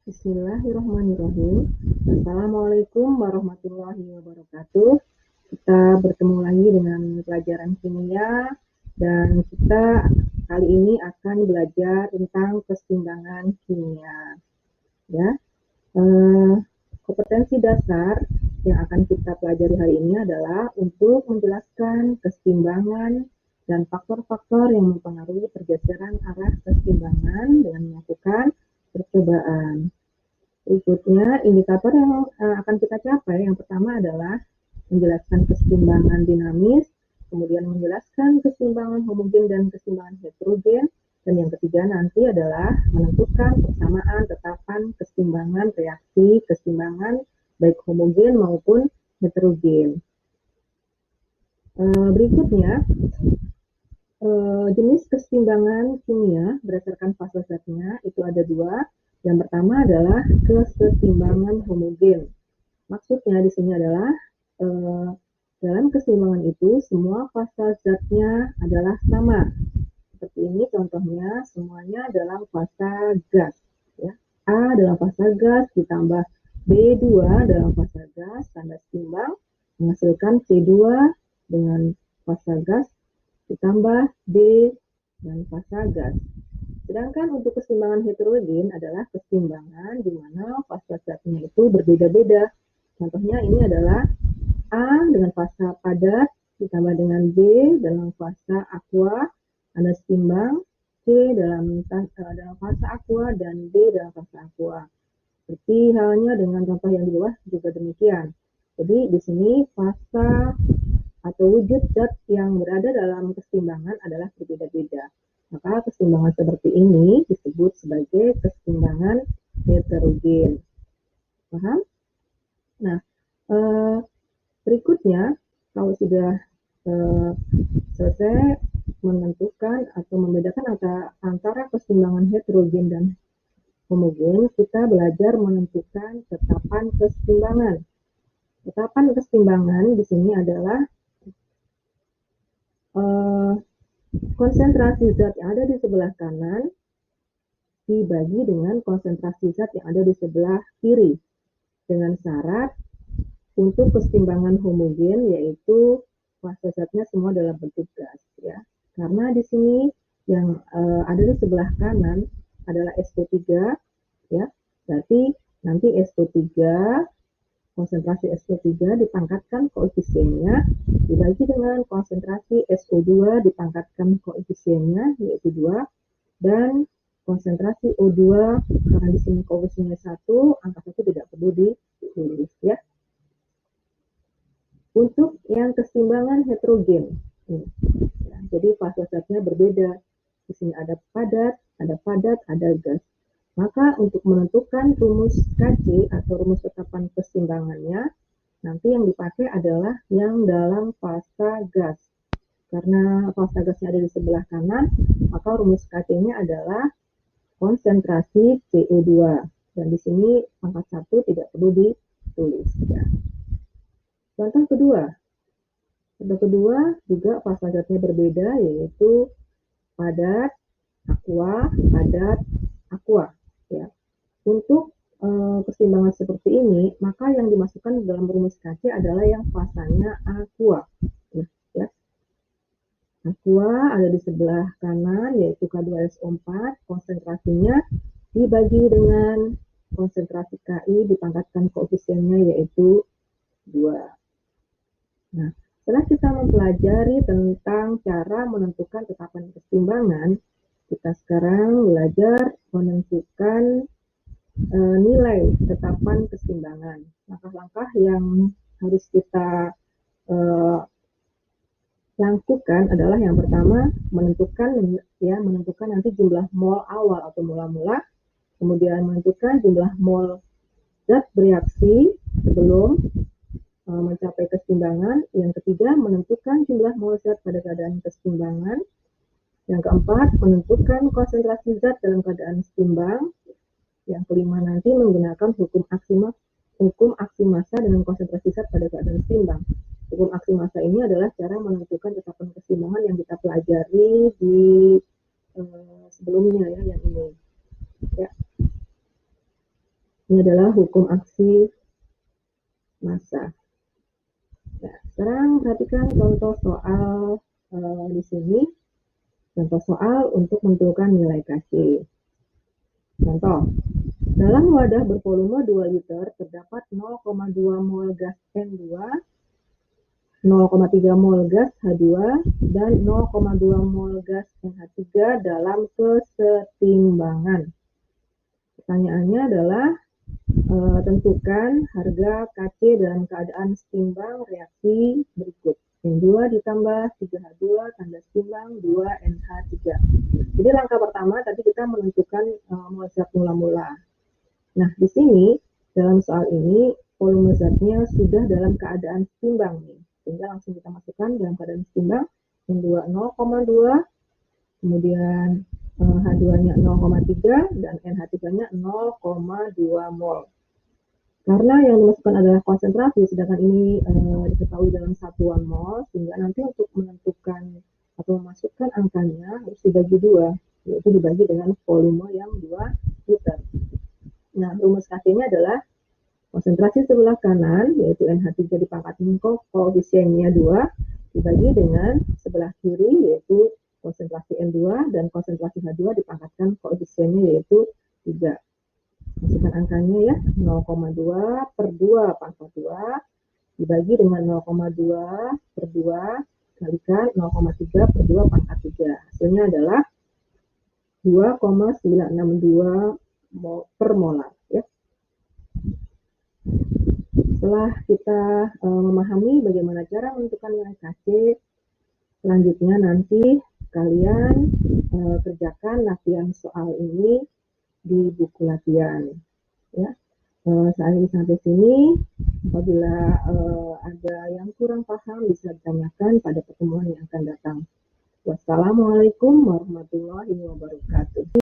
Bismillahirrahmanirrahim. Assalamualaikum warahmatullahi wabarakatuh. Kita bertemu lagi dengan pelajaran kimia dan kita kali ini akan belajar tentang keseimbangan kimia. Ya, kompetensi dasar yang akan kita pelajari hari ini adalah untuk menjelaskan keseimbangan dan faktor-faktor yang mempengaruhi pergeseran arah keseimbangan dengan melakukan percobaan. Berikutnya, indikator yang akan kita capai, yang pertama adalah menjelaskan keseimbangan dinamis, kemudian menjelaskan keseimbangan homogen dan keseimbangan heterogen, dan yang ketiga nanti adalah menentukan persamaan tetapan keseimbangan reaksi, keseimbangan baik homogen maupun heterogen. Berikutnya, jenis keseimbangan kimia berdasarkan fase zatnya itu ada dua. Yang pertama adalah keseimbangan homogen. Maksudnya di sini adalah dalam keseimbangan itu semua fase zatnya adalah sama. Seperti ini contohnya, semuanya dalam fase gas. Ya. A dalam fase gas ditambah B2 dalam fase gas, tanda seimbang menghasilkan C2 dengan fase gas ditambah B dan fase gas. Sedangkan untuk keseimbangan heterogen adalah keseimbangan di mana fase zatnya itu berbeda-beda. Contohnya ini adalah A dengan fase padat ditambah dengan B dalam fase aqua, tanda seimbang, C dalam fase aqua dan D dalam fase aqua. Seperti halnya dengan contoh yang di bawah juga demikian. Jadi di sini fase atau wujud zat yang berada dalam keseimbangan adalah berbeda-beda. Maka keseimbangan seperti ini disebut sebagai keseimbangan heterogen. Paham? Nah, berikutnya kalau sudah selesai menentukan atau membedakan antara keseimbangan heterogen dan homogen, kita belajar menentukan tetapan keseimbangan. Tetapan keseimbangan di sini adalah konsentrasi zat yang ada di sebelah kanan dibagi dengan konsentrasi zat yang ada di sebelah kiri dengan syarat untuk keseimbangan homogen yaitu fase zatnya semua dalam bentuk gas ya. Karena di sini yang ada di sebelah kanan adalah SO3 ya. Berarti nanti SO3 konsentrasi SO3 dipangkatkan koefisiennya dibagi dengan konsentrasi SO2 dipangkatkan koefisiennya yaitu 2 dan konsentrasi O2 karena di sini koefisiennya 1, angka 1 tidak perlu ditulis ya. Untuk yang keseimbangan heterogen ya, jadi fase zatnya berbeda. Di sini ada padat, ada gas. Maka untuk menentukan rumus KC atau rumus tetapan keseimbangannya, nanti yang dipakai adalah yang dalam fase gas. Karena fase gasnya ada di sebelah kanan, maka rumus KC-nya adalah konsentrasi CO2. Dan di sini angka 1 tidak perlu ditulis. Ya. Contoh kedua juga fase gasnya berbeda, yaitu padat, aqua. Ya. Untuk keseimbangan seperti ini, maka yang dimasukkan dalam rumus KC adalah yang fasanya aqua. Ya. Aqua ada di sebelah kanan, yaitu K2SO4, konsentrasinya dibagi dengan konsentrasi Ki dipangkatkan koefisiennya yaitu 2. Nah, setelah kita mempelajari tentang cara menentukan tetapan keseimbangan, kita sekarang belajar menentukan nilai tetapan keseimbangan. Langkah-langkah yang harus kita lakukan adalah yang pertama menentukan nanti jumlah mol awal atau mula-mula, kemudian menentukan jumlah mol zat bereaksi sebelum mencapai keseimbangan. Yang ketiga menentukan jumlah mol zat pada keadaan keseimbangan. Yang keempat menentukan konsentrasi zat dalam keadaan seimbang. Yang kelima nanti menggunakan hukum aksi massa dengan konsentrasi zat pada keadaan seimbang. Hukum aksi massa ini adalah cara menentukan tetapan keseimbangan yang kita pelajari di sebelumnya ya, yang ini. Ya. Ini adalah hukum aksi massa. Ya, sekarang perhatikan contoh soal di sini. Contoh soal untuk menentukan nilai Kc. Contoh, dalam wadah bervolume 2 liter terdapat 0,2 mol gas N2, 0,3 mol gas H2, dan 0,2 mol gas NH3 dalam kesetimbangan. Pertanyaannya adalah tentukan harga Kc dalam keadaan setimbang reaksi berikut. N2 ditambah 3H2 tanda setimbang 2NH3. Jadi langkah pertama tadi kita menentukan mol zat mula-mula. Nah, di sini dalam soal ini volume zatnya sudah dalam keadaan setimbang nih. Sehingga langsung kita masukkan dalam keadaan setimbang. N2 0,2, kemudian H2-nya 0,3 dan NH3-nya 0,2 mol. Karena yang dimasukkan adalah konsentrasi, sedangkan ini diketahui dalam satuan mol, sehingga nanti untuk menentukan atau memasukkan angkanya harus dibagi dua, yaitu dibagi dengan volume yang 2 liter. Nah, rumus Kc-nya adalah konsentrasi sebelah kanan, yaitu NH3 dipangkatkan koefisiennya 2, dibagi dengan sebelah kiri, yaitu konsentrasi N2, dan konsentrasi H2 dipangkatkan koefisiennya, yaitu 3. Masukkan angkanya ya, 0,2 per 2 pangkat 2 dibagi dengan 0,2 per 2 kalikan 0,3 per 2 pangkat 3. Hasilnya adalah 2,962 per molar ya. Setelah kita memahami bagaimana cara menentukan nilai Kc, selanjutnya nanti kalian kerjakan latihan soal ini di buku latihan ya. Saat ini sampai sini, apabila ada yang kurang paham bisa ditanyakan pada pertemuan yang akan datang. Wassalamualaikum warahmatullahi wabarakatuh.